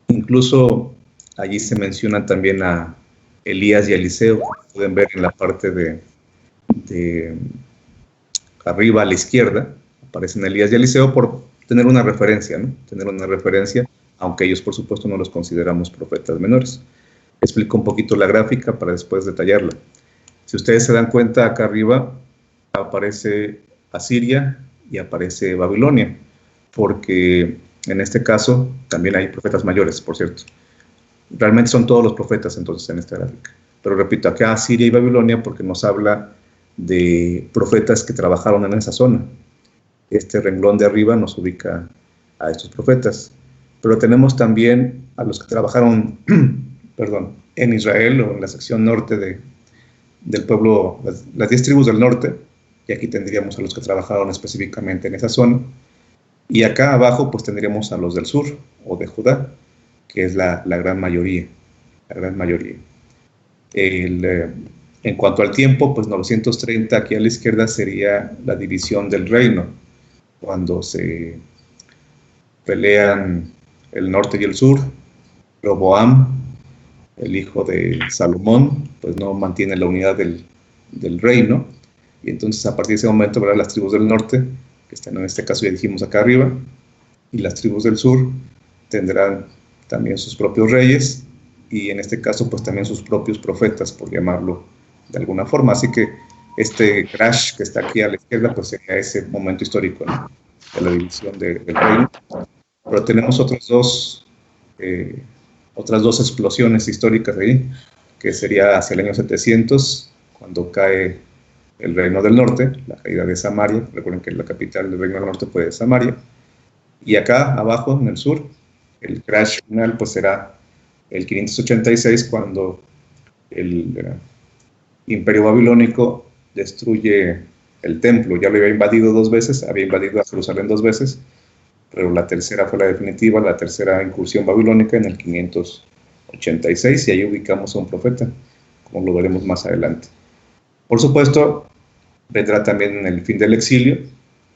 Incluso allí se menciona también a Elías y Eliseo, como pueden ver en la parte de arriba a la izquierda, aparecen Elías y Eliseo por tener una referencia, ¿no? Tener una referencia, aunque ellos por supuesto no los consideramos profetas menores. Explico un poquito la gráfica para después detallarla. Si ustedes se dan cuenta, acá arriba aparece Asiria y aparece Babilonia, porque en este caso también hay profetas mayores, por cierto. Realmente son todos los profetas entonces en esta gráfica. Pero repito, acá Asiria y Babilonia porque nos habla de profetas que trabajaron en esa zona. Este renglón de arriba nos ubica a estos profetas. Pero tenemos también a los que trabajaron perdón, en Israel o en la sección norte del pueblo, las 10 tribus del norte, y aquí tendríamos a los que trabajaron específicamente en esa zona. Y acá abajo pues tendríamos a los del sur o de Judá, que es la gran mayoría. La gran mayoría. En cuanto al tiempo, pues 930 aquí a la izquierda sería la división del reino, cuando se pelean el norte y el sur. Roboam, el hijo de Salomón, pues no mantiene la unidad del reino, y entonces a partir de ese momento, ¿verdad?, las tribus del norte, que están en este caso ya dijimos acá arriba, y las tribus del sur tendrán también sus propios reyes, y en este caso pues también sus propios profetas, por llamarlo de alguna forma. Así que este crash que está aquí a la izquierda pues sería ese momento histórico, ¿no?, de la división del reino. Pero tenemos otras dos explosiones históricas ahí, que sería hacia el año 700, cuando cae el reino del norte, la caída de Samaria. Recuerden que la capital del reino del norte fue Samaria. Y acá abajo, en el sur, el crash final pues será el 586, cuando el imperio babilónico destruye el templo. Ya lo había invadido 2 veces, había invadido a Jerusalén 2 veces, pero la tercera fue la definitiva, la tercera incursión babilónica en el 586, y ahí ubicamos a un profeta, como lo veremos más adelante. Por supuesto, vendrá también el fin del exilio,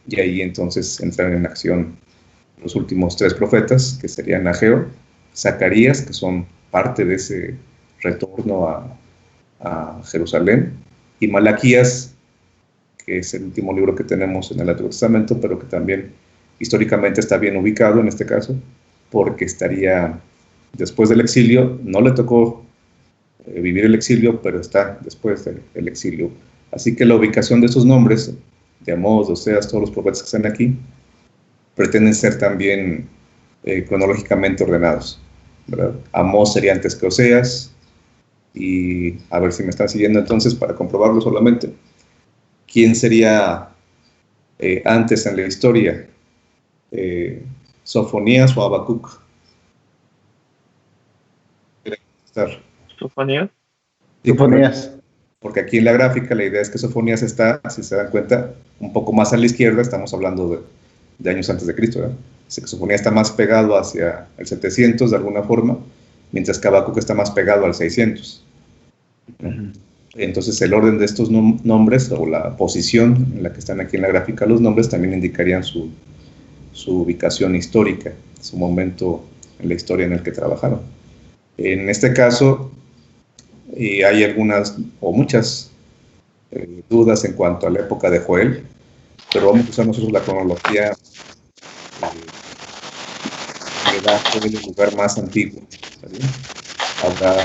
y ahí entonces entran en acción los últimos 3 profetas, que serían Ageo, Zacarías, que son parte de ese retorno a Jerusalén, y Malaquías, que es el último libro que tenemos en el Antiguo Testamento, pero que también históricamente está bien ubicado en este caso, porque estaría después del exilio. No le tocó vivir el exilio, pero está después del exilio. Así que la ubicación de estos nombres, de Amós, de Oseas, todos los profetas que están aquí, pretenden ser también cronológicamente ordenados, ¿verdad? Amós sería antes que Oseas, y a ver si me están siguiendo entonces para comprobarlo solamente. ¿Quién sería antes en la historia? ¿Sofonías o Habacuc? ¿Sofonías? Sí, Sofonías. Porque aquí en la gráfica la idea es que Sofonías está, si se dan cuenta, un poco más a la izquierda. Estamos hablando de años antes de Cristo, ¿verdad? Sofonías está más pegado hacia el 700 de alguna forma, mientras que Habacuc está más pegado al 600. Entonces el orden de estos nombres, o la posición en la que están aquí en la gráfica los nombres, también indicarían su ubicación histórica, su momento en la historia en el que trabajaron. En este caso hay algunas o muchas dudas en cuanto a la época de Joel, pero vamos a usar nosotros la cronología que da Joel el lugar más antiguo, ¿sabes? Habrá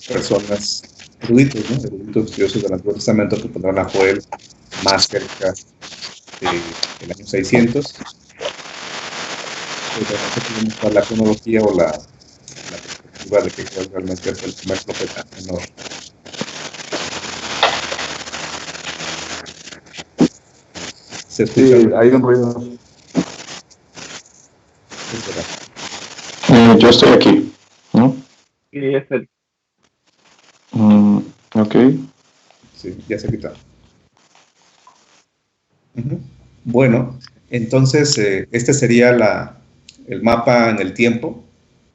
personas eruditos, ¿no?, eruditos estudiosos del Antiguo Testamento, que pondrán a Joel más cerca del año 600. Pues no sé si podemos usar la cronología o la perspectiva de que Joel realmente es el primer profeta menor. ¿Se escucha? Sí, hay un ruido. Yo estoy aquí, ¿no? Sí, es el. Ok. Sí, ya se quitó. Bueno, entonces este sería el mapa en el tiempo,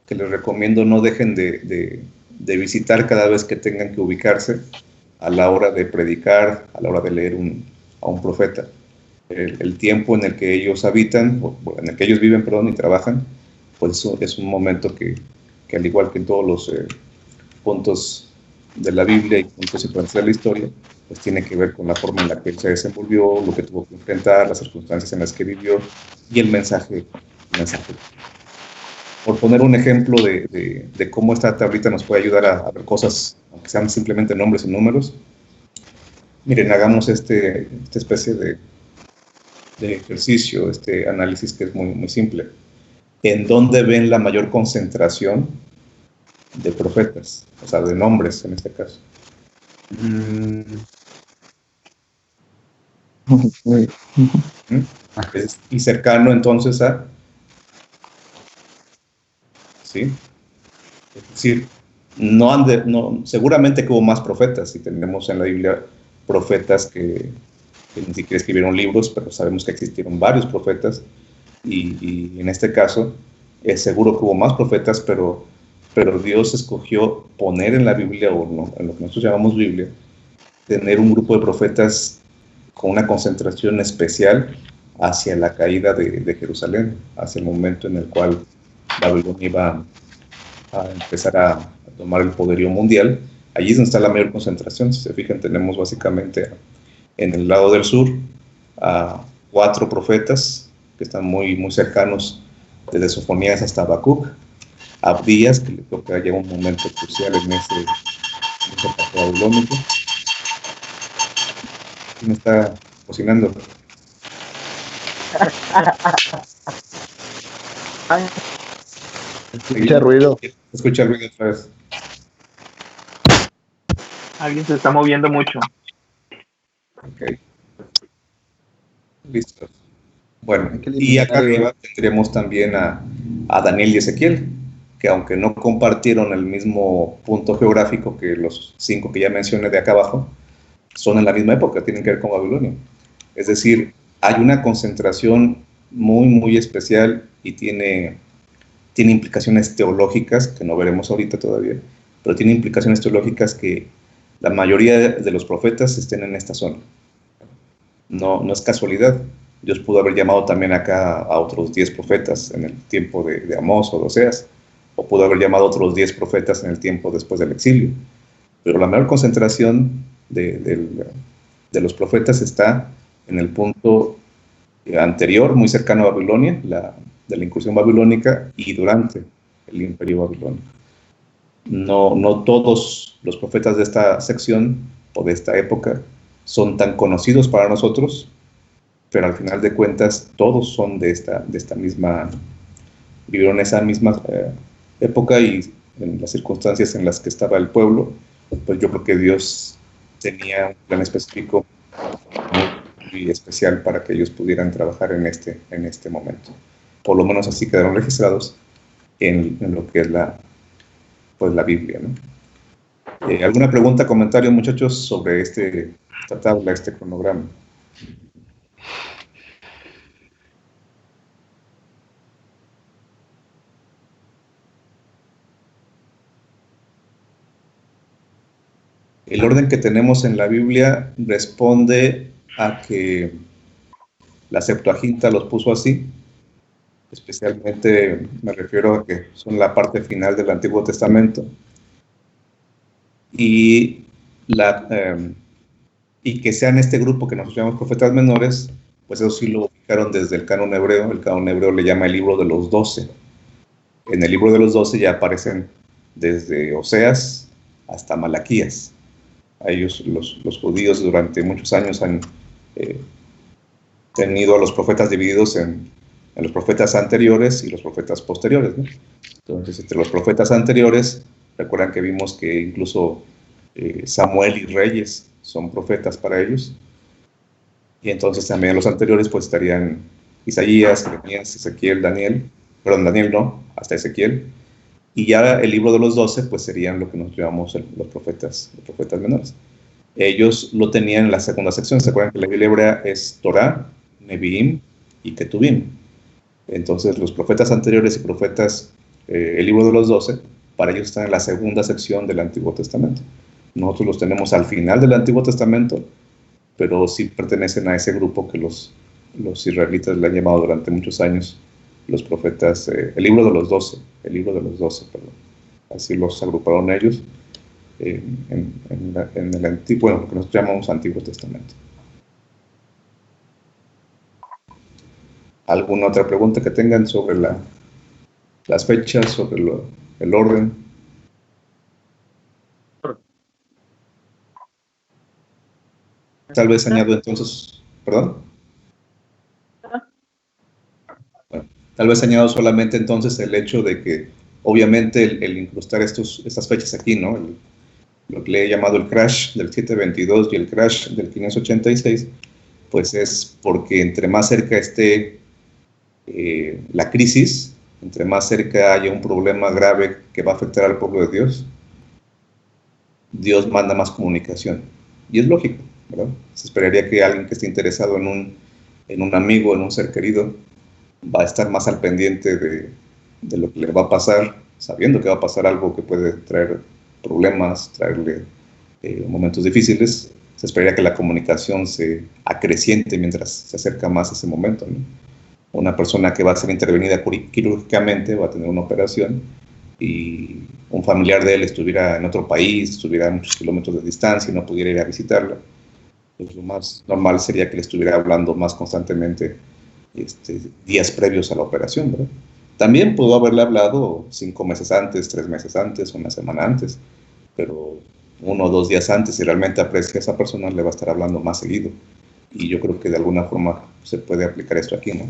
que les recomiendo no dejen de visitar cada vez que tengan que ubicarse a la hora de predicar, a la hora de leer a un profeta. El tiempo en el que ellos habitan, en el que ellos viven, perdón, y trabajan, pues eso es un momento que que al igual que en todos los puntos de la Biblia y puntos importantes de la historia, pues tiene que ver con la forma en la que él se desenvolvió, lo que tuvo que enfrentar, las circunstancias en las que vivió y el mensaje. Por poner un ejemplo de cómo esta tablita nos puede ayudar a ver cosas, aunque sean simplemente nombres y números. Miren, hagamos esta especie de ejercicio, este análisis que es muy, muy simple. ¿En dónde ven la mayor concentración de profetas? O sea, de nombres en este caso. Y cercano entonces a... ¿Sí? Es decir, seguramente que hubo más profetas, si tenemos en la Biblia profetas que ni siquiera escribieron libros, pero sabemos que existieron varios profetas, y en este caso es seguro que hubo más profetas, pero Dios escogió poner en la Biblia, o no, en lo que nosotros llamamos Biblia, tener un grupo de profetas con una concentración especial hacia la caída de Jerusalén, hacia el momento en el cual Babilonia iba a empezar a tomar el poderío mundial. Allí es donde está la mayor concentración. Si se fijan, tenemos básicamente en el lado del sur a 4 profetas que están muy, muy cercanos, desde Sofonías hasta Habacuc, Abdías, que le toca ya un momento crucial en ese pacto babilónico. ¿Quién está cocinando? Escucha ruido. Escucha ruido otra vez. Alguien se está moviendo mucho. Ok. Listo. Bueno, y acá arriba tendremos también a Daniel y Ezequiel, que aunque no compartieron el mismo punto geográfico que los 5 que ya mencioné de acá abajo, son en la misma época, tienen que ver con Babilonia. Es decir, hay una concentración muy, muy especial y tiene implicaciones teológicas, que no veremos ahorita todavía, pero tiene implicaciones teológicas que la mayoría de los profetas estén en esta zona. No es casualidad. Dios pudo haber llamado también acá a otros 10 profetas en el tiempo de Amós o de Oseas, o pudo haber llamado a otros 10 profetas en el tiempo después del exilio. Pero la mayor concentración de los profetas está en el punto anterior, muy cercano a Babilonia, de la incursión babilónica, y durante el imperio babilónico. No todos los profetas de esta sección o de esta época son tan conocidos para nosotros, pero al final de cuentas todos son de esta misma, vivieron esa misma época, y en las circunstancias en las que estaba el pueblo, pues yo creo que Dios tenía un plan específico muy especial para que ellos pudieran trabajar en este momento. Por lo menos así quedaron registrados en lo que es la Biblia, ¿no? ¿Alguna pregunta, comentario, muchachos, sobre esta tabla, este cronograma? El orden que tenemos en la Biblia responde a que la Septuaginta los puso así. Especialmente me refiero a que son la parte final del Antiguo Testamento. Y que sean este grupo que nosotros llamamos profetas menores, pues eso sí lo ubicaron desde el canon hebreo. El canon hebreo le llama el libro de los 12. En el libro de los 12 ya aparecen desde Oseas hasta Malaquías. A ellos, los judíos, durante muchos años han tenido a los profetas divididos en los profetas anteriores y los profetas posteriores, ¿no? Entonces, entre los profetas anteriores, recuerdan que vimos que incluso Samuel y Reyes son profetas para ellos. Y entonces también los anteriores pues estarían Isaías, Jeremías, Ezequiel, Daniel no, hasta Ezequiel. Y ya el libro de los 12 pues serían lo que nos llamamos los profetas menores. Ellos lo tenían en la segunda sección. ¿Se acuerdan que la Biblia hebrea es Torah, Neviim y Ketuvim? Entonces los profetas anteriores y profetas, el libro de los 12, para ellos están en la segunda sección del Antiguo Testamento. Nosotros los tenemos al final del Antiguo Testamento, pero sí pertenecen a ese grupo que los israelitas le han llamado durante muchos años los profetas, el libro de los 12, perdón. así los agruparon ellos, en el antiguo, bueno, lo que nosotros llamamos Antiguo Testamento. ¿Alguna otra pregunta que tengan sobre las fechas, sobre el orden? Tal vez añado entonces, perdón. Bueno, tal vez añado solamente entonces el hecho de que obviamente el incrustar estas fechas aquí, ¿no? Lo que le he llamado el crash del 722 y el crash del 586, pues es porque entre más cerca esté la crisis, entre más cerca haya un problema grave que va a afectar al pueblo de Dios, Dios manda más comunicación. Y es lógico, ¿verdad? Se esperaría que alguien que esté interesado en un amigo, en un ser querido, va a estar más al pendiente de lo que le va a pasar, sabiendo que va a pasar algo que puede traer problemas, traerle momentos difíciles. Se esperaría que la comunicación se acreciente mientras se acerca más a ese momento, ¿no? Una persona que va a ser intervenida quirúrgicamente va a tener una operación y un familiar de él estuviera en otro país, estuviera a muchos kilómetros de distancia y no pudiera ir a visitarla, pues lo más normal sería que le estuviera hablando más constantemente días previos a la operación, ¿verdad? También pudo haberle hablado 5 meses antes, 3 meses antes, una semana antes, pero 1 o 2 días antes, si realmente aprecia a esa persona, le va a estar hablando más seguido. Y yo creo que de alguna forma se puede aplicar esto aquí, ¿no?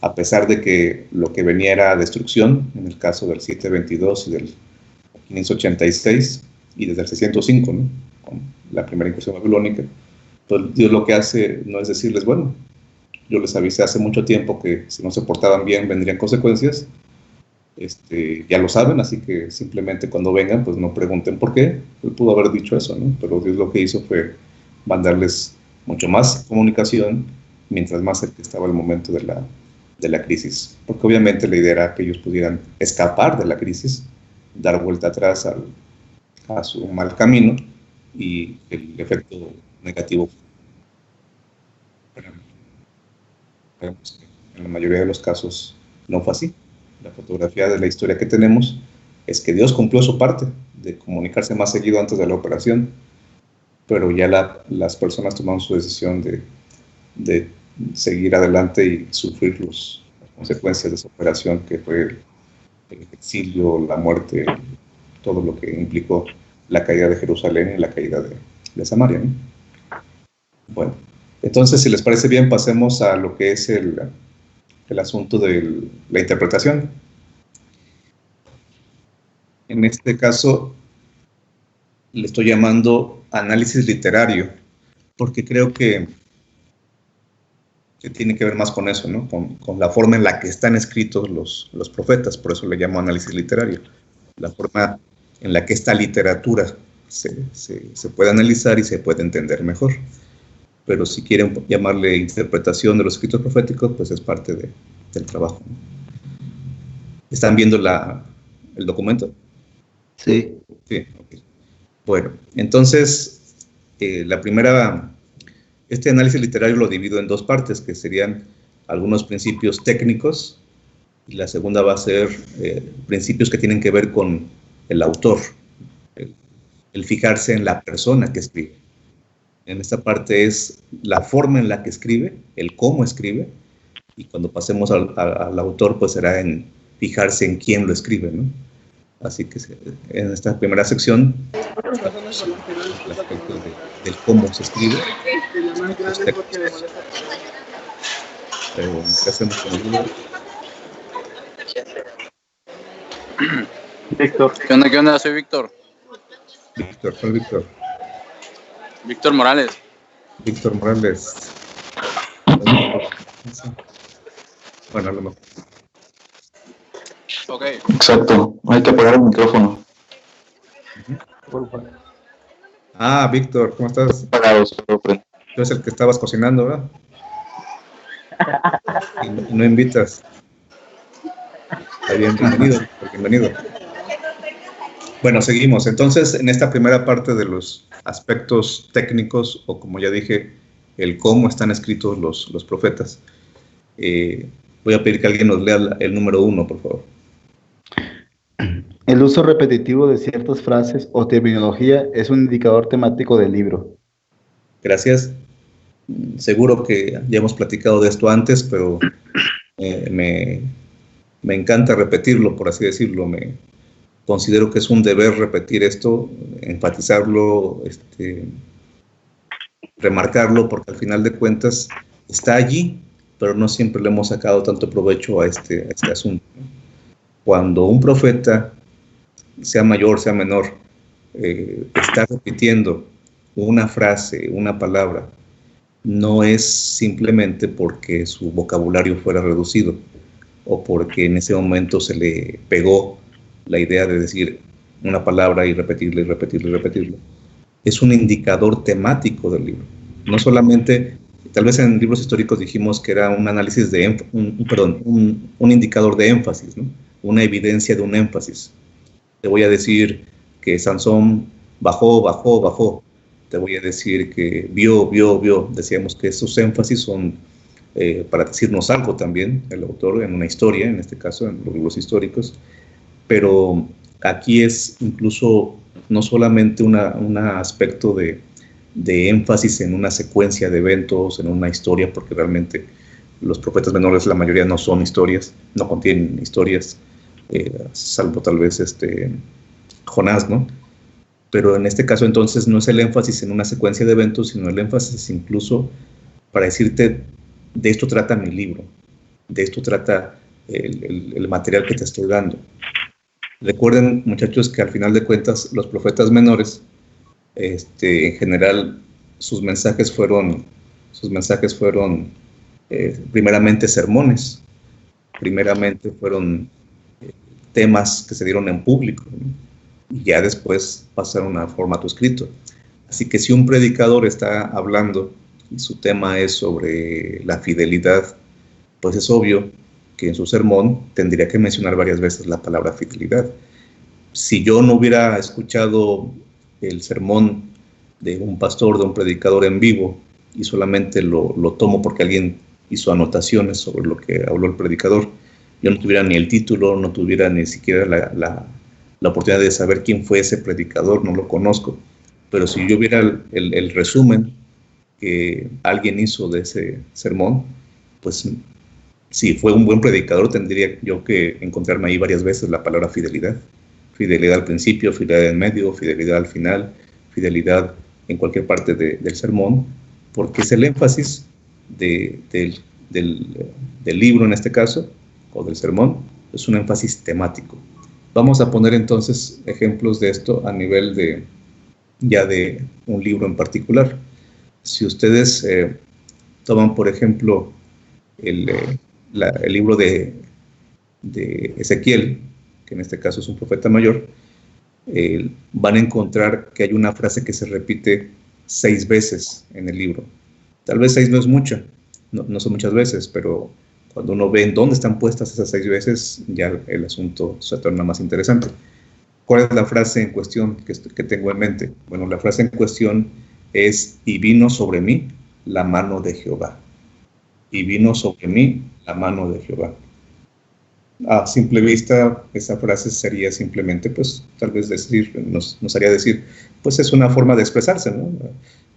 A pesar de que lo que venía era destrucción, en el caso del 722 y del 586, y desde el 605, ¿no? Con la primera incursión babilónica, pues Dios lo que hace no es decirles, bueno, yo les avisé hace mucho tiempo que si no se portaban bien vendrían consecuencias, ya lo saben, así que simplemente cuando vengan, pues no pregunten por qué. Él pudo haber dicho eso, ¿no? Pero Dios lo que hizo fue mandarles mucho más comunicación mientras más cerca estaba el momento de la crisis. Porque obviamente la idea era que ellos pudieran escapar de la crisis, dar vuelta atrás a su mal camino, y el efecto negativo. Vemos que en la mayoría de los casos no fue así. La fotografía de la historia que tenemos es que Dios cumplió su parte de comunicarse más seguido antes de la operación, pero ya las personas tomaron su decisión de seguir adelante y sufrir las consecuencias de esa operación, que fue el exilio, la muerte, todo lo que implicó la caída de Jerusalén y la caída de Samaria, ¿no? Bueno, entonces, si les parece bien, pasemos a lo que es el asunto de la interpretación. En este caso, le estoy llamando análisis literario, porque creo que tiene que ver más con eso, ¿no? Con la forma en la que están escritos los profetas, por eso le llamo análisis literario. La forma en la que esta literatura se puede analizar y se puede entender mejor. Pero si quieren llamarle interpretación de los escritos proféticos, pues es parte del trabajo. ¿Están viendo el documento? Sí. Sí, ok. Bueno, entonces, este análisis literario lo divido en 2 partes, que serían algunos principios técnicos, y la segunda va a ser principios que tienen que ver con el autor, el fijarse en la persona que escribe. En esta parte es la forma en la que escribe, el cómo escribe, y cuando pasemos al autor, pues será en fijarse en quién lo escribe, ¿no? Así que en esta primera sección, el aspecto del cómo se escribe, los textos. ¿Qué hacemos con el libro? Víctor. ¿Qué onda? ¿Qué onda? Soy Víctor. Víctor, ¿cuál Víctor? Víctor Morales. Víctor Morales. Bueno, a lo mejor. Ok. Exacto, hay que apagar el micrófono. Ah, Víctor, ¿cómo estás? Apagado, profe. Tú eres el que estabas cocinando, ¿verdad? Y no invitas. Está bien, bienvenido. Bueno, seguimos. Entonces, en esta primera parte de los aspectos técnicos, o como ya dije, el cómo están escritos los profetas, voy a pedir que alguien nos lea el número 1, por favor. El El uso repetitivo de ciertas frases o terminología es un indicador temático del libro. Gracias. Seguro que ya hemos platicado de esto antes, pero me encanta repetirlo, por así decirlo. Me considero que es un deber repetir esto, enfatizarlo, remarcarlo, porque al final de cuentas está allí, pero no siempre le hemos sacado tanto provecho a este asunto. Cuando un profeta, sea mayor, sea menor, está repitiendo una frase, una palabra, no es simplemente porque su vocabulario fuera reducido o porque en ese momento se le pegó la idea de decir una palabra y repetirla y repetirla y repetirla. Es un indicador temático del libro. No solamente, tal vez en libros históricos dijimos que era un análisis de, un indicador de énfasis, ¿no? Una evidencia de un énfasis. Te voy a decir que Sansón bajó. Te voy a decir que vio. Decíamos que esos énfasis son para decirnos algo también, el autor en una historia, en este caso en los libros históricos, pero aquí es incluso no solamente un aspecto de énfasis en una secuencia de eventos, en una historia, porque realmente los profetas menores, la mayoría no son historias, no contienen historias, salvo tal vez Jonás, ¿no? Pero en este caso entonces no es el énfasis en una secuencia de eventos, sino el énfasis incluso para decirte, de esto trata mi libro, de esto trata el material que te estoy dando. Recuerden, muchachos, que al final de cuentas los profetas menores, en general, sus mensajes fueron primeramente sermones, primeramente fueron temas que se dieron en público, ¿no? Y ya después pasaron a formato escrito. Así que si un predicador está hablando y su tema es sobre la fidelidad, pues es obvio que en su sermón tendría que mencionar varias veces la palabra fidelidad. Si yo no hubiera escuchado el sermón de un pastor, de un predicador en vivo, y solamente lo tomo porque alguien hizo anotaciones sobre lo que habló el predicador, yo no tuviera ni el título, no tuviera ni siquiera la oportunidad de saber quién fue ese predicador, no lo conozco. Pero si yo viera el resumen que alguien hizo de ese sermón, pues si fue un buen predicador, tendría yo que encontrarme ahí varias veces la palabra fidelidad. Fidelidad al principio, fidelidad en medio, fidelidad al final, fidelidad en cualquier parte del sermón, porque es el énfasis del libro en este caso, o del sermón, es un énfasis temático. Vamos a poner entonces ejemplos de esto a nivel de un libro en particular. Si ustedes toman, por ejemplo, el libro de Ezequiel, que en este caso es un profeta mayor, van a encontrar que hay una frase que se repite 6 veces en el libro. Tal vez 6 no es mucha, no son muchas veces, pero cuando uno ve en dónde están puestas esas 6 veces, ya el asunto se torna más interesante. ¿Cuál es la frase en cuestión que tengo en mente? Bueno, la frase en cuestión es: y vino sobre mí la mano de Jehová. Y vino sobre mí la mano de Jehová. A simple vista, esa frase sería simplemente, pues, tal vez nos haría decir, pues es una forma de expresarse, ¿no?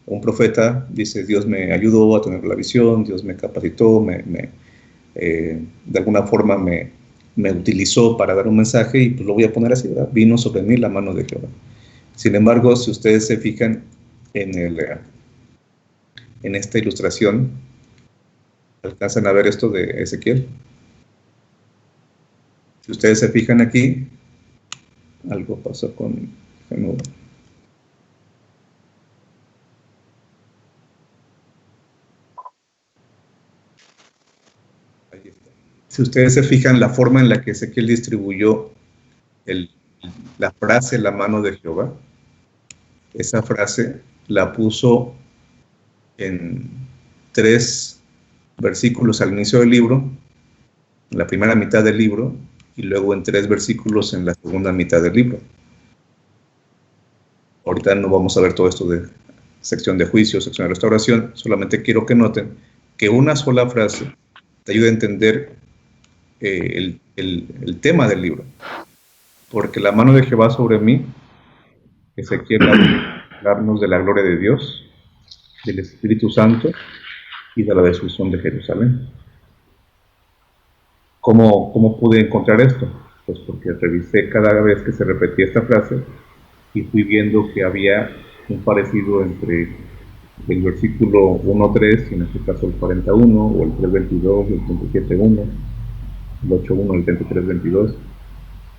Un profeta dice: Dios me ayudó a tener la visión, Dios me capacitó, de alguna forma me utilizó para dar un mensaje, y pues lo voy a poner así, ¿verdad? Vino sobre mí la mano de Jehová. Sin embargo, si ustedes se fijan en esta ilustración, ¿alcanzan a ver esto de Ezequiel? Si ustedes se fijan aquí, algo pasó con Genudo. Ahí está. Si ustedes se fijan la forma en la que Ezequiel distribuyó la frase la mano de Jehová, esa frase la puso en 3 versículos al inicio del libro, en la primera mitad del libro, y luego en 3 versículos en la segunda mitad del libro. Ahorita no vamos a ver todo esto de sección de juicio, sección de restauración, solamente quiero que noten que una sola frase te ayuda a entender el tema del libro. Porque la mano de Jehová sobre mí, Ezequiel hablarnos de la gloria de Dios, del Espíritu Santo y de la destrucción de Jerusalén. ¿Cómo pude encontrar esto? Pues porque revisé cada vez que se repetía esta frase y fui viendo que había un parecido entre el versículo 1.3, y en este caso el 41, o el 3.22, el 37.1, el 8.1, el 33.22,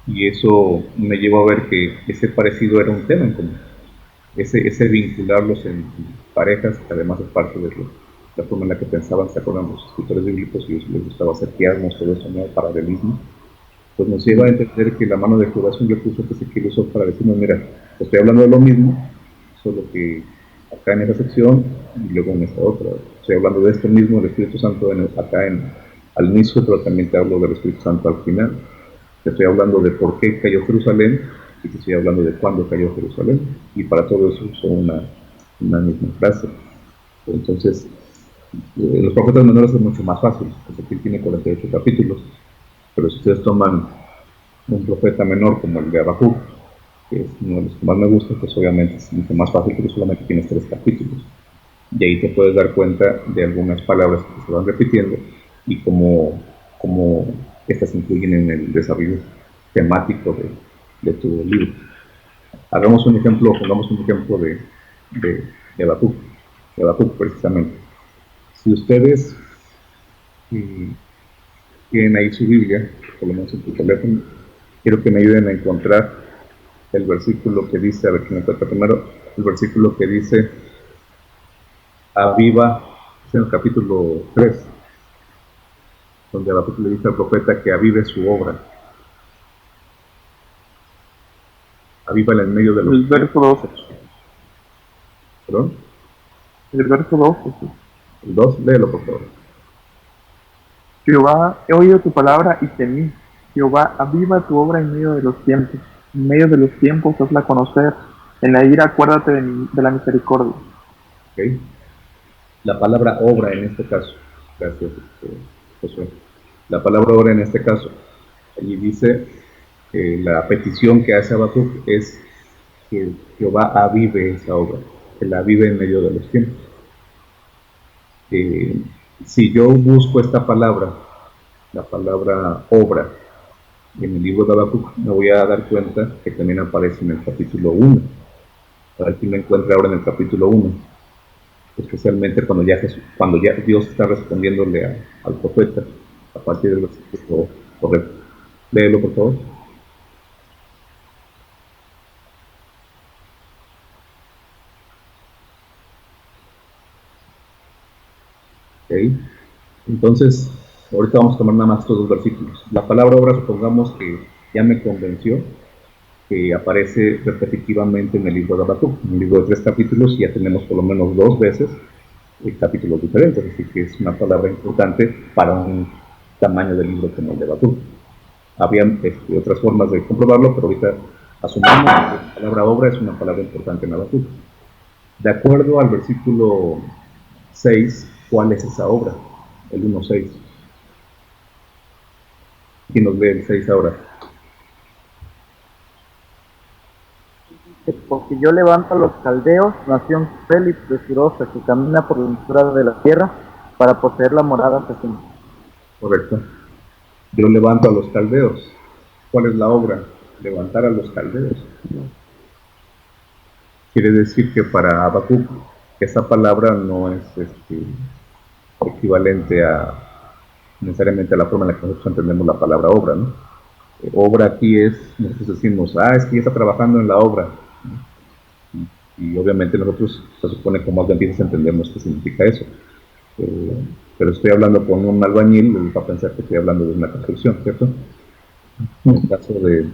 y eso me llevó a ver que ese parecido era un tema en común. Ese vincularlos en parejas, que además es parte de la forma en la que pensaban, se acuerdan los escritores bíblicos, y les gustaba hacer quiasmos, todo eso, ¿no? Paralelismo, pues nos lleva a entender que la mano de Jehová es un recurso que Ezequiel usó para decirnos, mira, estoy hablando de lo mismo, solo que acá en esa sección y luego en esta otra. Estoy hablando de esto mismo, del Espíritu Santo al inicio, pero también te hablo del Espíritu Santo al final. Te estoy hablando de por qué cayó Jerusalén y te estoy hablando de cuándo cayó Jerusalén. Y para todo eso uso una misma frase. Entonces, los profetas menores es mucho más fácil, porque aquí tiene 48 capítulos. Pero si ustedes toman un profeta menor como el de Habacuc, que es uno de los que más me gusta, pues obviamente es mucho más fácil porque solamente tienes 3 capítulos. Y ahí te puedes dar cuenta de algunas palabras que se van repitiendo y cómo estas influyen en el desarrollo temático de tu libro. Pongamos un ejemplo de Habacuc precisamente. Si ustedes tienen ahí su Biblia, por lo menos en tu teléfono, quiero que me ayuden a encontrar el versículo que dice, a ver quién encuentra primero, el versículo que dice, aviva, es en el capítulo 3, donde Habacuc le dice al profeta que avive su obra. Avívala en medio de los... El verso 12. ¿Perdón? El verso 12, sí. El 2, léelo por favor. Jehová, he oído tu palabra y temí. Jehová, aviva tu obra en medio de los tiempos. En medio de los tiempos, hazla conocer. En la ira, acuérdate de la misericordia. Okay. La palabra obra en este caso, gracias Josué. La palabra obra en este caso, allí dice que la petición que hace Habacuc es que Jehová avive esa obra, que la avive en medio de los tiempos. Si yo busco esta palabra, la palabra obra, en el libro de Habacuc, me voy a dar cuenta que también aparece en el capítulo 1. A ver si me encuentra ahora en el capítulo 1. Especialmente cuando ya Dios está respondiéndole al profeta a partir del versículo correcto. Léelo, por favor. Okay. Entonces, ahorita vamos a tomar nada más estos 2 versículos. La palabra obra, supongamos que ya me convenció, que aparece repetitivamente en el libro de Habacuc. En el libro de 3 capítulos ya tenemos por lo menos 2 veces capítulos diferentes, así que es una palabra importante para un tamaño del libro como el de Habacuc. Había otras formas de comprobarlo, pero ahorita asumimos que la palabra obra es una palabra importante en Habacuc. De acuerdo al versículo 6, ¿cuál es esa obra? El 1.6. ¿Quién nos lee el 6 ahora? Porque yo levanto a los caldeos, nación cruel y presurosa, que camina por la altura de la tierra para poseer la morada asesina. Correcto. Yo levanto a los caldeos. ¿Cuál es la obra? Levantar a los caldeos. Quiere decir que para Habacuc esa palabra no es equivalente necesariamente a la forma en la que nosotros entendemos la palabra obra, ¿no? Obra aquí es, nosotros decimos, es que ya está trabajando en la obra. Y obviamente nosotros se supone como adventistas entendemos qué significa eso. Pero estoy hablando con un albañil, les va a pensar que estoy hablando de una construcción, ¿cierto? En el caso del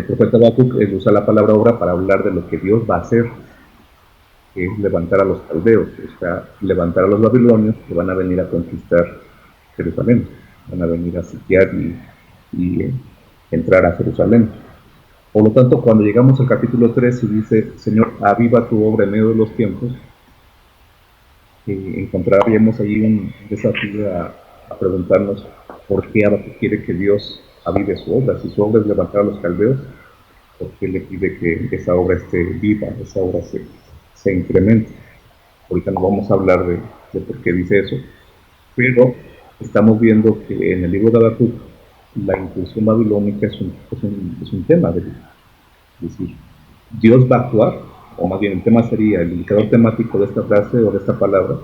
profeta Habacuc, él usa la palabra obra para hablar de lo que Dios va a hacer, que es levantar a los caldeos, o sea, levantar a los babilonios que van a venir a conquistar Jerusalén, van a venir a sitiar y entrar a Jerusalén. Por lo tanto, cuando llegamos al capítulo 3 y dice, Señor, aviva tu obra en medio de los tiempos, encontraríamos allí un desafío a preguntarnos por qué Habacuc quiere que Dios avive su obra. Si su obra es levantar a los caldeos, ¿por qué le pide que esa obra esté viva, esa obra se incremente? Ahorita no vamos a hablar de por qué dice eso, pero estamos viendo que en el libro de Habacuc la inclusión babilónica es un tema. Es decir, Dios va a actuar, o más bien el tema sería, el indicador temático de esta frase o de esta palabra,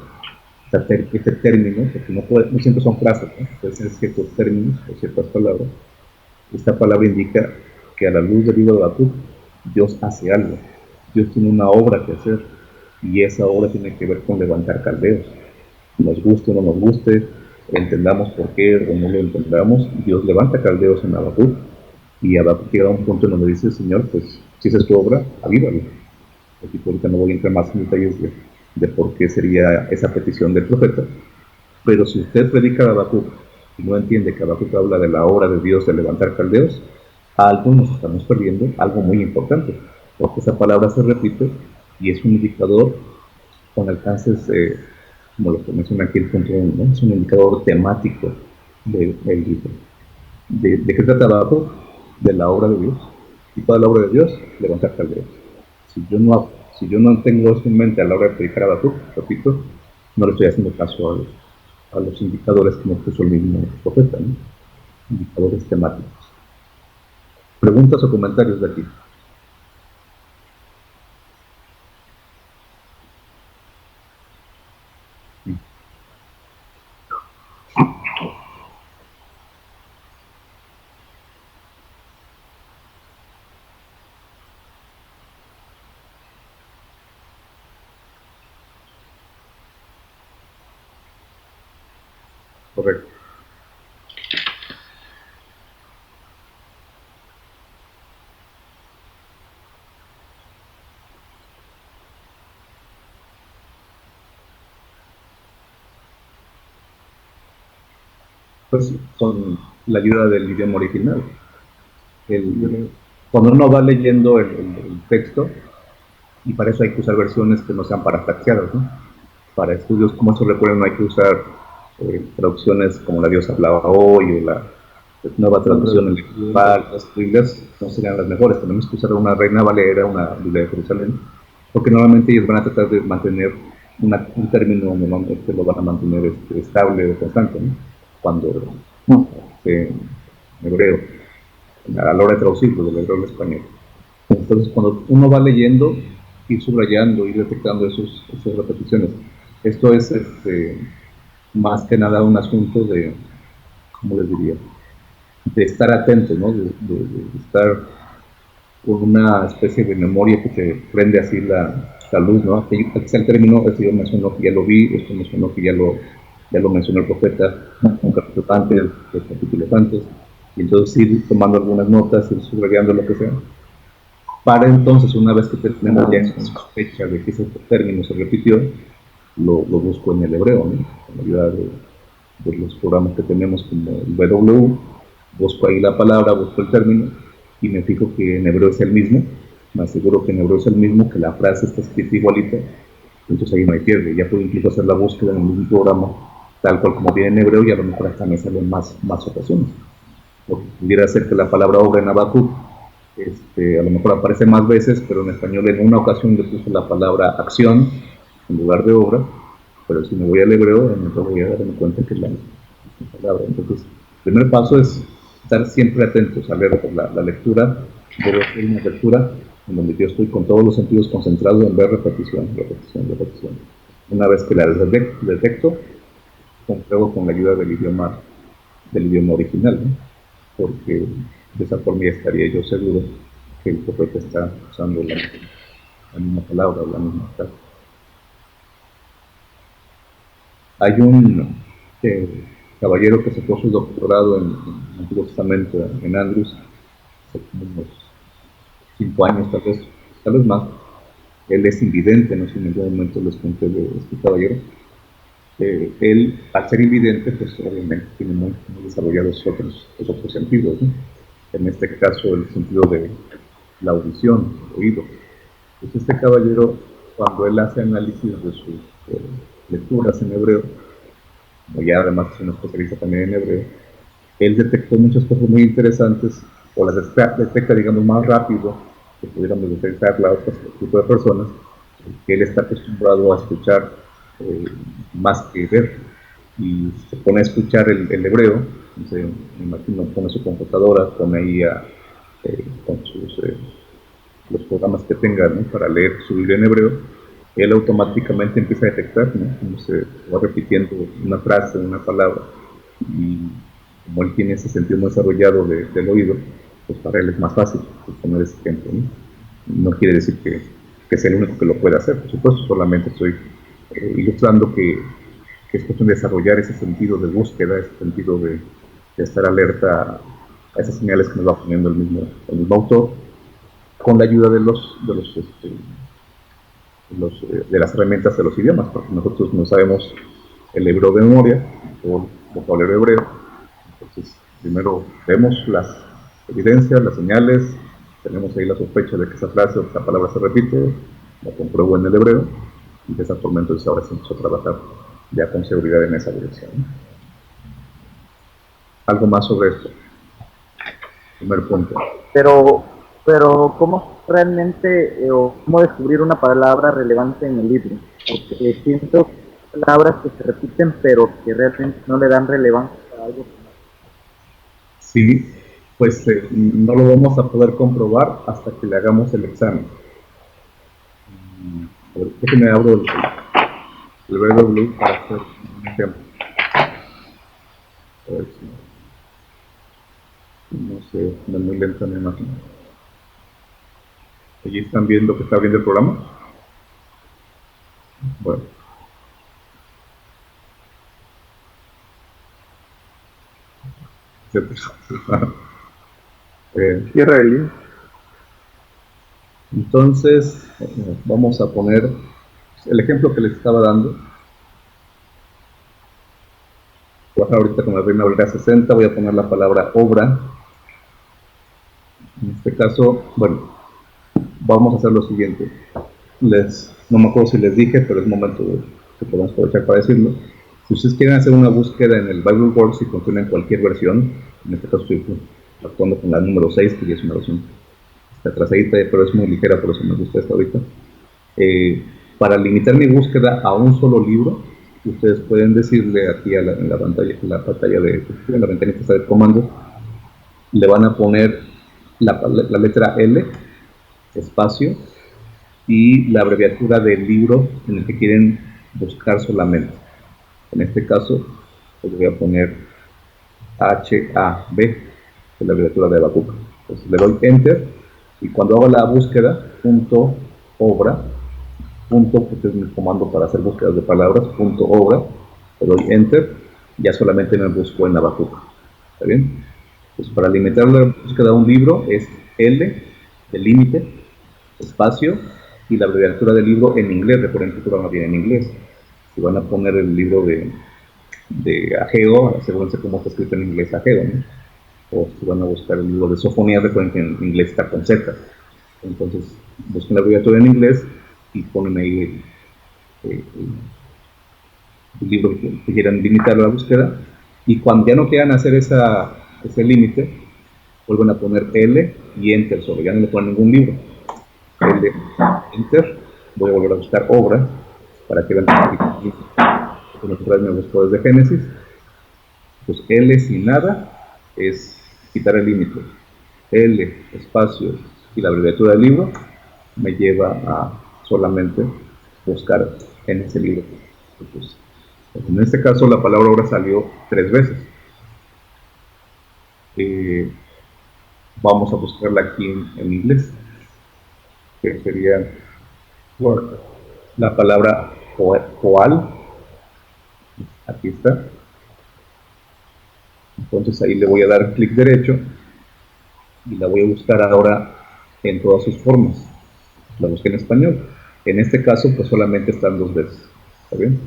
este término, porque no siempre son frases, ¿no? Pueden ser ciertos términos o ciertas palabras. Esta palabra indica que a la luz del libro de Habacuc, Dios hace algo, Dios tiene una obra que hacer, y esa obra tiene que ver con levantar caldeos. Nos guste o no nos guste, entendamos por qué o no lo entendamos, Dios levanta caldeos en Habacuc, y Habacuc llega a un punto en donde dice: Señor, pues si esa es tu obra, avívalo. Aquí ahorita no voy a entrar más en detalles de por qué sería esa petición del profeta, pero si usted predica a Habacuc y no entiende que Habacuc habla de la obra de Dios de levantar caldeos, algo nos estamos perdiendo, algo muy importante, porque esa palabra se repite y es un indicador con alcances, como lo que menciona aquí el punto 1, ¿no? Es un indicador temático del libro. ¿De qué trata Habacuc? De la obra de Dios. Y toda la obra de Dios, levantar caldeos. Si yo no tengo esto en mente a la hora de predicar a Habacuc, repito, no le estoy haciendo caso a los indicadores que nos puso el mismo profeta, ¿no? Indicadores temáticos. ¿Preguntas o comentarios de aquí? Correcto. Pues con la ayuda del idioma original. Cuando uno va leyendo el texto, y para eso hay que usar versiones que no sean parafraseadas, ¿no? Para estudios como estos, recuerden, no hay que usar traducciones como la Dios hablaba hoy o la nueva traducción en literal. Las Biblias no serían las mejores. Tenemos que usar una Reina Valera, una Biblia de Jerusalén, porque normalmente ellos van a tratar de mantener un término, normalmente lo van a mantener estable o constante, ¿no? Cuando en hebreo, a la hora de traducirlo del hebreo al español. Entonces, cuando uno va leyendo, ir subrayando, ir detectando esas repeticiones. Esto es más que nada un asunto de, ¿cómo les diría? De estar atento, ¿no? De estar con una especie de memoria que te prende así la luz, ¿no? Aquí está el término, esto yo mencionó que ya lo vi, esto mencionó que ya lo mencionó el profeta un capítulo antes, dos capítulos antes, y entonces ir tomando algunas notas, ir subrayando lo que sea. Para entonces, una vez que tenemos ya esa sospecha de que ese término se repitió, lo busco en el hebreo, ¿no? Con la ayuda de los programas que tenemos como el BW, busco ahí la palabra, busco el término, y me fijo que en hebreo es el mismo, me aseguro que en hebreo es el mismo, que la frase está escrita igualita, entonces ahí no hay pierde. Ya puedo incluso hacer la búsqueda en el mismo programa, tal cual como viene en hebreo, y a lo mejor hasta me salen más ocasiones. Porque pudiera ser que la palabra obra en Habacuc, a lo mejor aparece más veces, pero en español en una ocasión le puse la palabra acción en lugar de obra, pero si me voy al hebreo, entonces voy a darme cuenta que es la misma palabra. Entonces, el primer paso es estar siempre atentos a leer la lectura. Debo hacer una lectura en donde yo estoy con todos los sentidos concentrados en ver repetición. Una vez que la detecto, compruebo con la ayuda del idioma original, ¿no? Porque de esa forma ya estaría yo seguro que el profeta está usando la misma palabra o la misma frase. Hay un caballero que sacó su doctorado en el Antiguo Testamento en Andrews, hace como unos 5 años tal vez más. Él es invidente, no sé si en algún momento les conté de este caballero. Él, al ser invidente, pues obviamente tiene muy desarrollados otros sentidos, ¿no? En este caso el sentido de la audición, el oído. Pues este caballero, cuando él hace análisis de sus lecturas en hebreo, como ya además es un especialista también en hebreo, Él detectó muchas cosas muy interesantes, o las detecta, digamos, más rápido que pudiéramos detectar a otro tipo de personas, que él está acostumbrado a escuchar más que ver, y se pone a escuchar el hebreo. Entonces, me imagino, pone su computadora, pone ahí con los programas que tenga, ¿no?, para leer su Biblia en hebreo. Él automáticamente empieza a detectar, ¿no?, cómo se va repitiendo una frase, una palabra, y como él tiene ese sentido muy desarrollado del oído, pues para él es más fácil poner ese ejemplo, ¿no? No quiere decir que sea el único que lo pueda hacer, por supuesto, solamente estoy ilustrando que es cuestión de desarrollar ese sentido de búsqueda, ese sentido de estar alerta a esas señales que nos va poniendo el mismo autor, con la ayuda de de las herramientas de los idiomas, porque nosotros no sabemos el hebreo de memoria, o el vocabulario hebreo. Entonces, primero vemos las evidencias, las señales, tenemos ahí la sospecha de que esa frase o esa palabra se repite, la compruebo en el hebreo, y de esa forma entonces ahora se empezó a trabajar ya con seguridad en esa dirección, ¿no? Algo más sobre esto. Primer punto. Pero ¿cómo realmente o cómo descubrir una palabra relevante en el libro? Porque siento palabras que se repiten pero que realmente no le dan relevancia a algo. Sí, pues no lo vamos a poder comprobar hasta que le hagamos el examen. A ver, déjenme abro el BW para hacer un ejemplo. A ver si no sé, anda muy lenta mi imagen. ¿Allí están viendo que está viendo el programa? Bueno. Cierra el link. Entonces, vamos a poner el ejemplo que les estaba dando. Voy a trabajar ahorita con la Reina Valera 60, voy a poner la palabra obra. En este caso, bueno, vamos a hacer lo siguiente. No me acuerdo si les dije, pero es momento de que podamos aprovechar para decirlo. Si ustedes quieren hacer una búsqueda en el BibleWorks y contienen cualquier versión, en este caso estoy actuando con la número 6, que ya es una versión atrasadita, pero es muy ligera, por eso me gusta esta ahorita. Para limitar mi búsqueda a un solo libro, ustedes pueden decirle aquí en la pantalla, en la ventanita de comando, le van a poner la letra L, espacio, y la abreviatura del libro en el que quieren buscar solamente. En este caso, les voy a poner HAB, que es la abreviatura de Habacuc. Entonces le doy Enter, y cuando hago la búsqueda, punto obra, punto, porque es mi comando para hacer búsquedas de palabras, punto obra, le doy Enter, ya solamente me busco en Habacuc. ¿Está bien? Pues para limitar la búsqueda a un libro es L, de límite, espacio, y la abreviatura del libro en inglés. Recuerden que el programa viene en inglés. Si van a poner el libro de Ageo, asegúrense cómo está escrito en inglés Ageo, ¿no? O si van a buscar el libro de Sofonía, recuerden que en inglés está con Z. Entonces, busquen la abreviatura en inglés y ponen ahí el libro que quieran limitar la búsqueda. Y cuando ya no quieran hacer ese límite, vuelven a poner L y Enter solo, ya no le ponen ningún libro. L, Enter, voy a volver a buscar obra para que vean que me busco desde Génesis. Pues L sin nada es quitar el límite. L, espacio y la abreviatura del libro me lleva a solamente buscar en ese libro. Pues, en este caso la palabra obra salió 3 veces. Vamos a buscarla aquí en inglés, que sería la palabra poal. Aquí está. Entonces ahí le voy a dar clic derecho y la voy a buscar ahora en todas sus formas. La busqué en español. En este caso, pues solamente están 2 veces. ¿Está bien?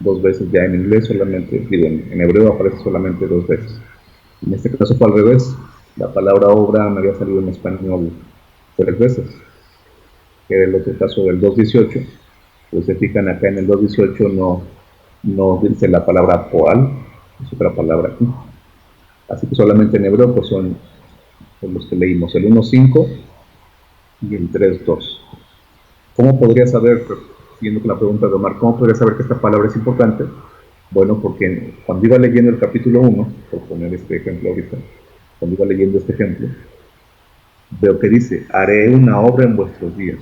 2 veces. Ya en inglés solamente, digo, en hebreo aparece solamente 2 veces. En este caso fue al revés. La palabra obra me había salido en español 3 veces. Que era el otro caso del 2.18. Pues se fijan acá en el 2.18 no dice la palabra poal, es otra palabra aquí. Así que solamente en hebreo pues son los que leímos, el 1.5 y el 3.2. ¿Cómo podría saber, siguiendo con la pregunta de Omar, cómo podría saber que esta palabra es importante? Bueno, porque cuando iba leyendo el capítulo 1, por poner este ejemplo ahorita, cuando iba leyendo este ejemplo, veo que dice, haré una obra en vuestros días.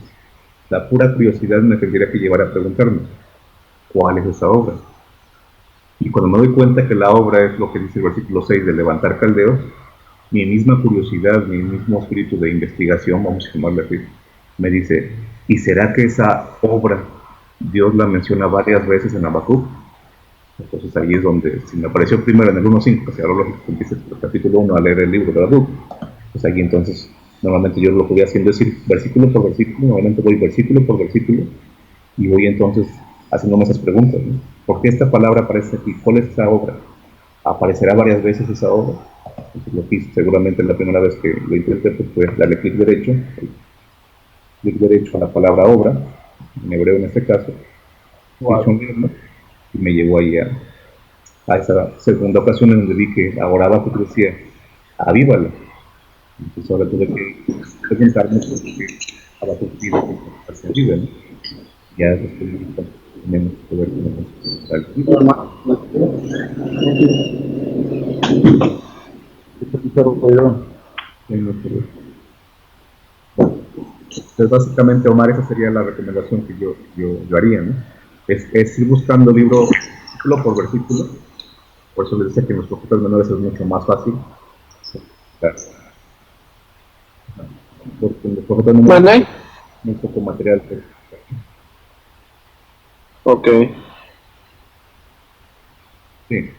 La pura curiosidad me tendría que llevar a preguntarme, ¿cuál es esa obra? Y cuando me doy cuenta que la obra es lo que dice el versículo 6 de levantar caldeos, mi misma curiosidad, mi mismo espíritu de investigación, vamos a llamarle así, me dice, ¿y será que esa obra Dios la menciona varias veces en Habacuc? Entonces ahí es donde, si me apareció primero en el 1.5, que será lógico que empiece el capítulo 1 a leer el libro de Habacuc, pues ahí entonces, normalmente yo lo que voy haciendo es ir versículo por versículo, normalmente voy versículo por versículo, y voy entonces haciéndome esas preguntas, ¿no? ¿Por qué esta palabra aparece aquí? ¿Cuál es esa obra? ¿Aparecerá varias veces esa obra? Entonces, lo que hice seguramente la primera vez que lo intenté pues, fue darle clic derecho a la palabra obra, en hebreo en este caso, y me llevó ahí a esa segunda ocasión en donde vi que ahora abajo decía, avívala. Entonces ahora tuve que presentarme porque abajo pide que se avive, ¿no? Ya después tenemos que ver entonces básicamente, Omar, esa sería la recomendación que yo haría, ¿no? Es ir buscando libro versículo por versículo. Por eso les decía que en los profetas menores es mucho más fácil. Porque en los profetas menores hay muy poco material. Ok. Sí.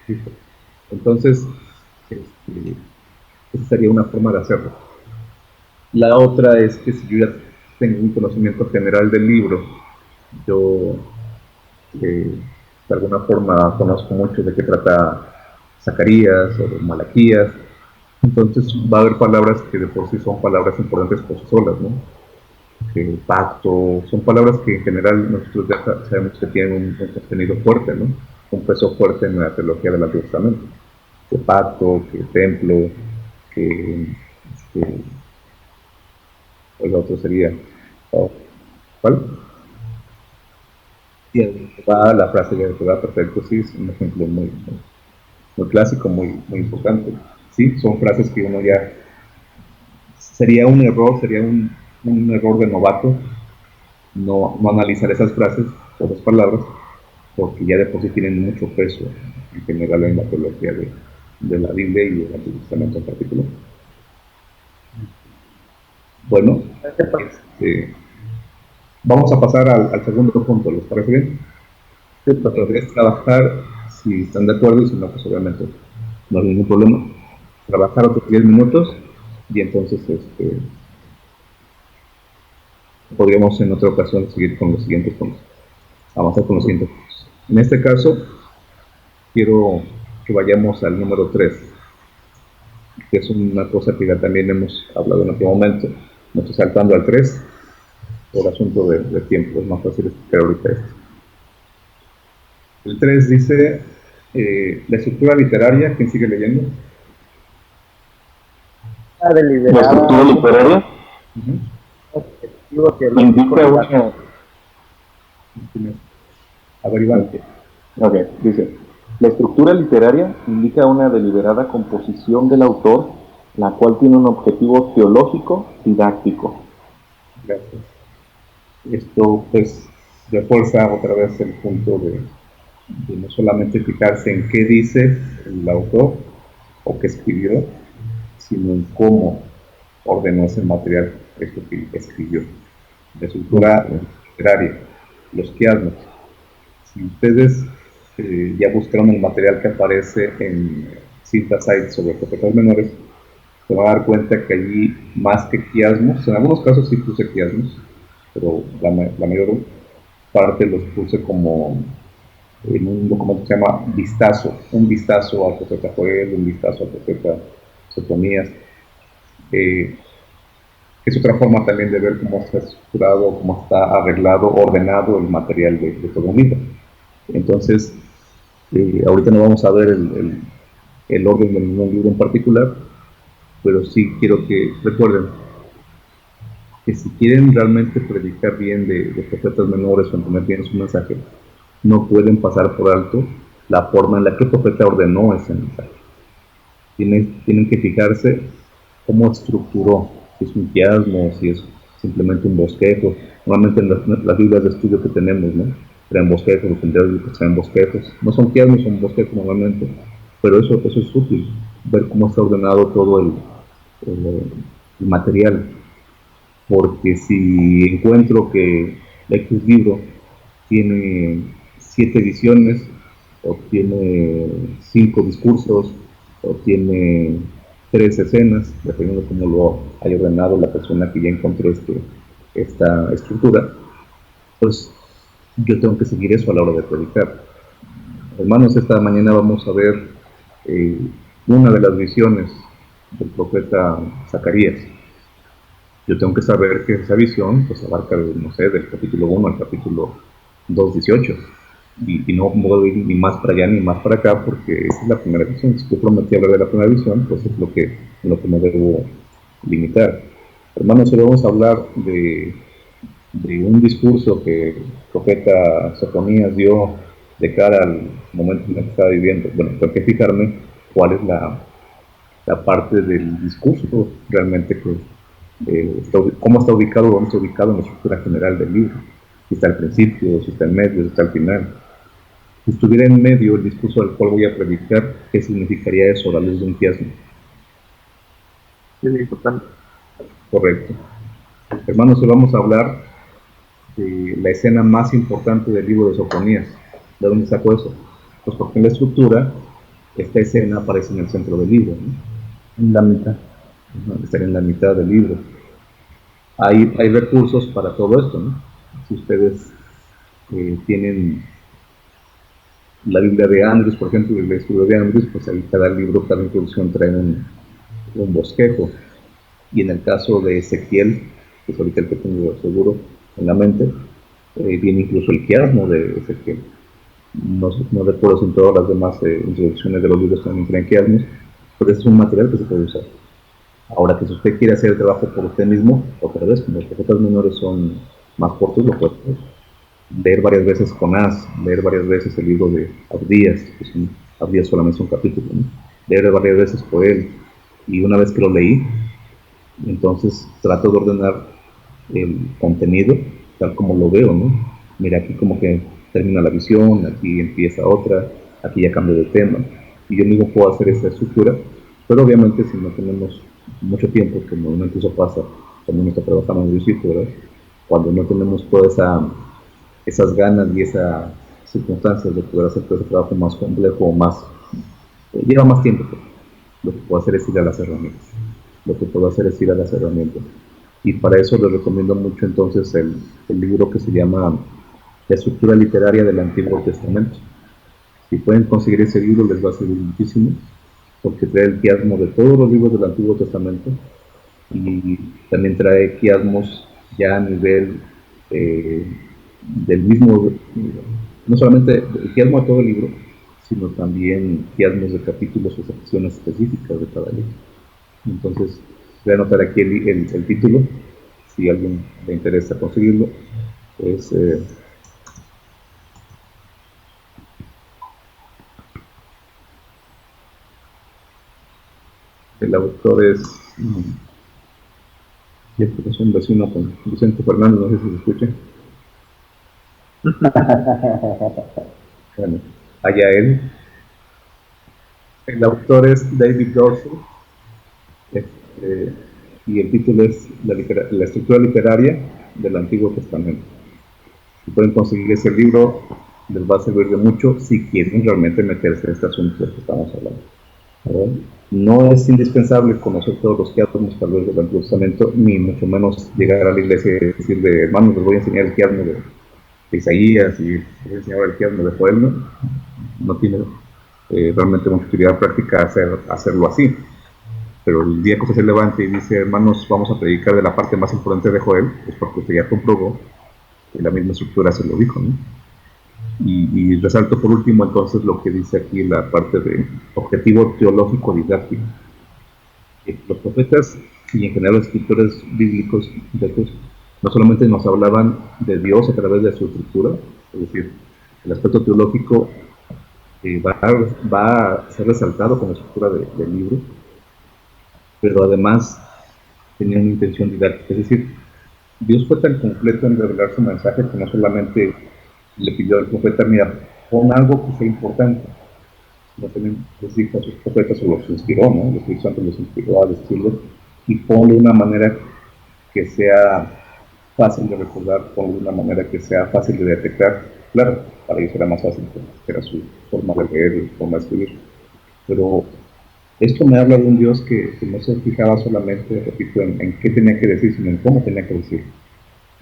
Entonces, esa sería una forma de hacerlo. La otra es que si yo ya tengo un conocimiento general del libro, yo de alguna forma conozco mucho de qué trata Zacarías o de Malaquías, entonces va a haber palabras que de por sí son palabras importantes por sí solas, ¿no? Pacto, son palabras que en general nosotros ya sabemos que tienen un contenido fuerte, ¿no? Un peso fuerte en la teología del Antiguo Testamento. Que pacto, que templo, que el otro sería, ¿cuál? Y va la frase de Jehová perfecto, sí, es un ejemplo muy clásico, muy importante. Sí, son frases que uno ya, sería un error de novato no analizar esas frases o las palabras, porque ya de por sí tienen mucho peso en general en la teología de la Biblia y del Antiguo Testamento en particular. Bueno, vamos a pasar al segundo punto, ¿les parece bien? Sí, es trabajar, si están de acuerdo, y si no, pues obviamente no hay ningún problema. Trabajar otros 10 minutos y entonces podríamos en otra ocasión seguir con los siguientes puntos. Avanzar con los siguientes puntos. En este caso, quiero que vayamos al número 3, que es una cosa que ya también hemos hablado en otro momento. Me estoy saltando al 3 por asunto de tiempo, es más fácil explicar ahorita esto. El 3 dice, la estructura literaria, ¿quién sigue leyendo? La deliberada. La estructura literaria indica una... A ver, Iván. Ok, dice, la estructura literaria indica una deliberada composición del autor, la cual tiene un objetivo teológico didáctico. Gracias. Esto pues refuerza otra vez el punto de no solamente fijarse en qué dice el autor o qué escribió, sino en cómo ordenó ese material, esto que escribió. La estructura literaria, los quiasmos. Si ustedes ya buscaron el material que aparece en cintas sites sobre profetas menores, se van a dar cuenta que allí, más que quiasmos, en algunos casos sí puse quiasmos, pero la mayor parte los puse como en un documento que se llama vistazo, un vistazo al profeta Joel, un vistazo al profeta Sofonías. Es otra forma también de ver cómo está estructurado, cómo está arreglado, ordenado el material de todo un libro. Entonces, ahorita no vamos a ver el orden de ningún libro en particular, pero sí quiero que recuerden que si quieren realmente predicar bien de profetas menores o entender bien su mensaje, no pueden pasar por alto la forma en la que el profeta ordenó ese mensaje. Tienen que fijarse cómo estructuró, si es un quiasmo, si es simplemente un bosquejo. Normalmente en las Biblias de estudio que tenemos, ¿no? Traen bosquejos, los enteros traen bosquejos. No son quiasmos, son bosquejos normalmente, pero eso es útil, ver cómo está ordenado todo el material, porque si encuentro que X libro tiene 7 visiones, o tiene 5 discursos, o tiene 3 escenas, dependiendo de cómo lo haya ordenado la persona que ya encontró esta estructura, pues yo tengo que seguir eso a la hora de predicar. Hermanos, esta mañana vamos a ver una de las visiones del profeta Zacarías. Yo tengo que saber que esa visión pues abarca, no sé, del capítulo 1 al capítulo 2, 18. Y no puedo ir ni más para allá ni más para acá porque esa es la primera visión. Si yo prometí hablar de la primera visión, pues es lo que me debo limitar. Hermanos, hoy vamos a hablar de un discurso que el profeta Sofonías dio de cara al momento en el que estaba viviendo. Bueno, tengo que fijarme cuál es la parte del discurso realmente que cómo está ubicado, dónde está ubicado en la estructura general del libro. Si está al principio, si está en medio, si está al final. Si estuviera en medio el discurso del cual voy a predicar, ¿qué significaría eso a la luz de un quiasmo? Es importante. Correcto. Hermanos, hoy vamos a hablar de la escena más importante del libro de Sofonías. ¿De dónde sacó eso? Pues porque en la estructura, esta escena aparece en el centro del libro, ¿no? En la mitad. Estaría en la mitad del libro. Hay recursos para todo esto, ¿no? Si ustedes tienen la Biblia de Andrews, por ejemplo, el estudio de Andrews, pues ahí cada libro, cada introducción trae un bosquejo. Y en el caso de Ezequiel, que es ahorita el que tengo seguro en la mente, viene incluso el quiasmo de Ezequiel. No recuerdo si en todas las demás introducciones de los libros también traen quiasmos, pero este es un material que se puede usar. Ahora que si usted quiere hacer el trabajo por usted mismo, otra vez, como los profetas menores son más cortos, lo puede leer varias veces Jonás, leer varias veces el libro de Abdías, que Abdías solamente es un capítulo, ¿no? Leer varias veces Joel, y una vez que lo leí, entonces trato de ordenar el contenido tal como lo veo, ¿no? Mira, aquí como que termina la visión, aquí empieza otra, aquí ya cambio de tema, y yo mismo puedo hacer esa estructura, pero obviamente si no tenemos mucho tiempo, que normalmente eso pasa cuando uno está trabajando en un sitio, ¿verdad? Cuando no tenemos todas esas ganas y esas circunstancias de poder hacer todo ese trabajo más complejo o más, lleva más tiempo, pues. Lo que puedo hacer es ir a las herramientas. Y para eso les recomiendo mucho entonces el libro que se llama La estructura literaria del Antiguo Testamento. Si pueden conseguir ese libro les va a servir muchísimo, porque trae el quiasmo de todos los libros del Antiguo Testamento y también trae quiasmos ya a nivel del mismo, no solamente el quiasmo a todo el libro, sino también quiasmos de capítulos o secciones específicas de cada libro. Entonces, voy a anotar aquí el título, si a alguien le interesa conseguirlo. Es el autor es un vecino con Vicente Fernández, no sé si se escucha. Bueno, allá él. El autor es David Dorsey, y el título es la estructura literaria del Antiguo Testamento. Si pueden conseguir ese libro, les va a servir de mucho si quieren realmente meterse en este asunto que estamos hablando. ¿Verdad? No es indispensable conocer todos los quiasmos tal vez del Antiguo Testamento, ni mucho menos llegar a la iglesia y decirle, hermanos, les voy a enseñar el quiasmo de Isaías y les voy a enseñar el quiasmo de Joel. No tiene realmente mucha utilidad práctica hacerlo así. Pero el día que usted se levante y dice, hermanos, vamos a predicar de la parte más importante de Joel, es porque usted ya comprobó que la misma estructura se lo dijo, ¿no? Y resalto por último entonces lo que dice aquí la parte de objetivo teológico didáctico. Los profetas y en general los escritores bíblicos no solamente nos hablaban de Dios a través de su escritura, es decir, el aspecto teológico va a ser resaltado con la estructura del libro, pero además tenía una intención didáctica, es decir, Dios fue tan completo en revelar su mensaje que no solamente le pidió al profeta, mira, pon algo que sea importante, no también les dijo a sus profetas o los inspiró, ¿no? Los Espíritu Santo los inspiró a decirlo, y ponle de una manera que sea fácil de recordar, ponle de una manera que sea fácil de detectar. Claro, para ellos era más fácil porque era su forma de leer y su forma de escribir, pero esto me habla de un Dios que no se fijaba solamente, repito, en qué tenía que decir, sino en cómo tenía que decir.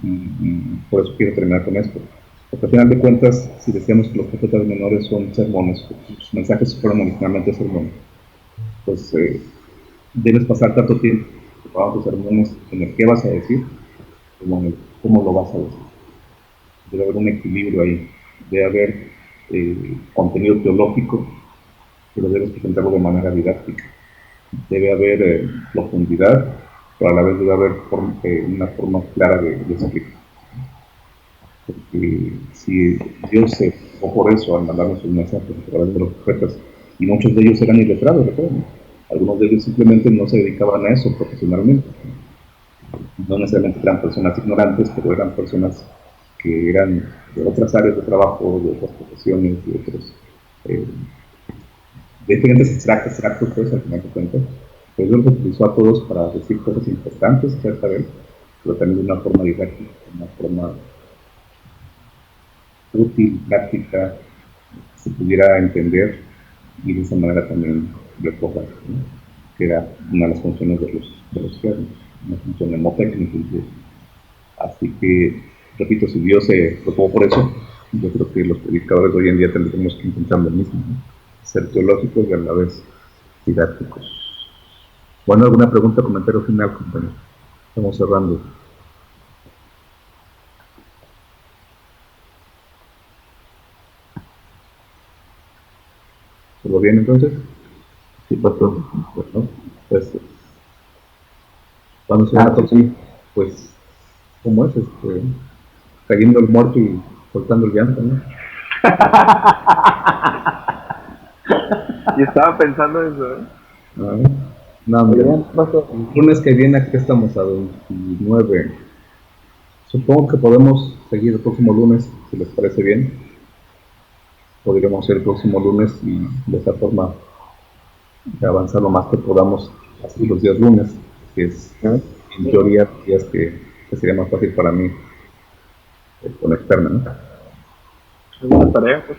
Y por eso quiero terminar con esto. Porque al final de cuentas, si decíamos que los profetas menores son sermones, sus mensajes fueron originalmente sermones, pues debes pasar tanto tiempo preparando tus sermones en el qué vas a decir, como en el cómo lo vas a decir. Debe haber un equilibrio ahí, debe haber contenido teológico, pero debes presentarlo de manera didáctica. Debe haber profundidad, pero a la vez debe haber una forma clara de explicar. Porque si Dios se fijó por eso al mandarnos sus mensajes a través de los profetas, y muchos de ellos eran iletrados, recuerden. Algunos de ellos simplemente no se dedicaban a eso profesionalmente. No necesariamente eran personas ignorantes, pero eran personas que eran de otras áreas de trabajo, de otras profesiones, de otros de diferentes extractos, pues, al final de cuentas. Pues Dios los utilizó a todos para decir cosas importantes acerca de él, pero también de una forma didáctica, de una forma útil, práctica, que se pudiera entender y de esa manera también recordar, ¿no? Que era una de las funciones de los gobiernos, una función mnemotécnica incluso. Así que, repito, si Dios se preocupó por eso, yo creo que los predicadores de hoy en día tendremos que intentar lo mismo, ¿no? Ser teológicos y a la vez didácticos. Bueno, ¿alguna pregunta o comentario final, compañero? Estamos cerrando. ¿Todo bien entonces? Sí, pastor. Bueno, pues cuando se va Sí. pues, ¿cómo es? Cayendo el muerto y soltando el llanto, ¿no? Y estaba pensando eso, ¿eh? No, mira, el lunes que viene aquí estamos a 29. Supongo que podemos seguir el próximo lunes, si les parece bien. Podríamos ir el próximo lunes y de esa forma avanzar lo más que podamos así los días lunes, que es en teoría días que sería más fácil para mí conectarme, ¿no? ¿Alguna tarea? Pues?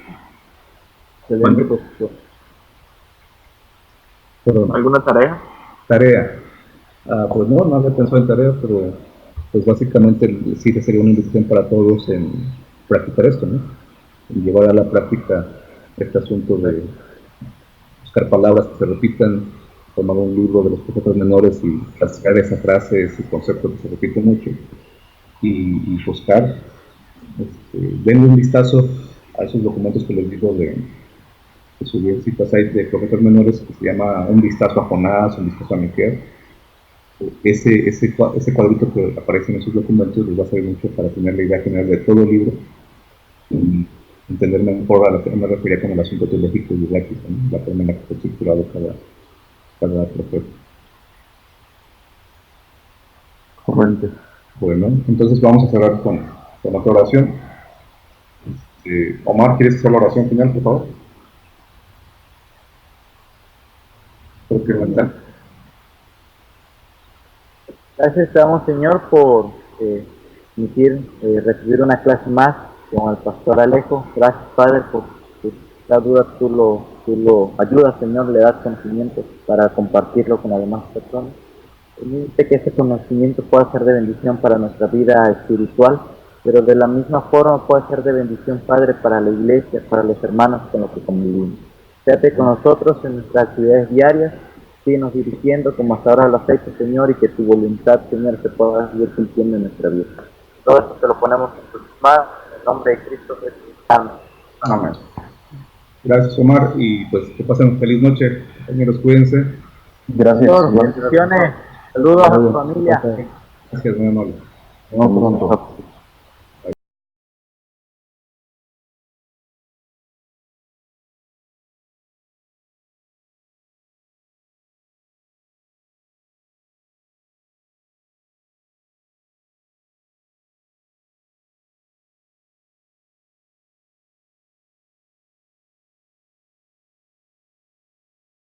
Perdón. ¿Alguna tarea? Tarea. Pues no había pensado en tarea, pero pues básicamente sí sería una invitación para todos en practicar esto, ¿no? En llevar a la práctica este asunto de buscar palabras que se repitan, tomar un libro de los profetas menores y rastrear esa frase, ese concepto que se repite mucho, y buscar, denle un vistazo a esos documentos que les digo de subir citas ahí de profetas menores, que se llama Un vistazo a Jonás, Un vistazo a Miqueas. Ese cuadrito que aparece en esos documentos les va a servir mucho para tener la idea general de todo el libro y entender mejor a lo que me refería con el asunto teológico y didáctico, ¿no? La forma en la que está estructurado cada profeta. Correcto. Bueno, entonces vamos a cerrar con otra oración. Omar, ¿quieres hacer la oración final, por favor? Porque Gracias te damos, Señor, por permitir recibir una clase más con el pastor Alejo. Gracias, Padre, por la duda tú lo ayudas, Señor, le das conocimiento para compartirlo con las demás personas. Permite que ese conocimiento pueda ser de bendición para nuestra vida espiritual, pero de la misma forma puede ser de bendición, Padre, para la iglesia, para los hermanos con los que convivimos. Quédate con nosotros en nuestras actividades diarias, síguenos dirigiendo como hasta ahora lo has hecho, Señor, y que tu voluntad, Señor, se pueda seguir cumpliendo en nuestra vida. Todo esto te lo ponemos en tus manos, en el nombre de Cristo Jesús. Amén. Amén. Gracias, Omar, y pues que pasen feliz noche. Compañeros, cuídense. Gracias. Bendiciones. Saludos a tu familia. Gracias, muy amable. Nos vemos pronto.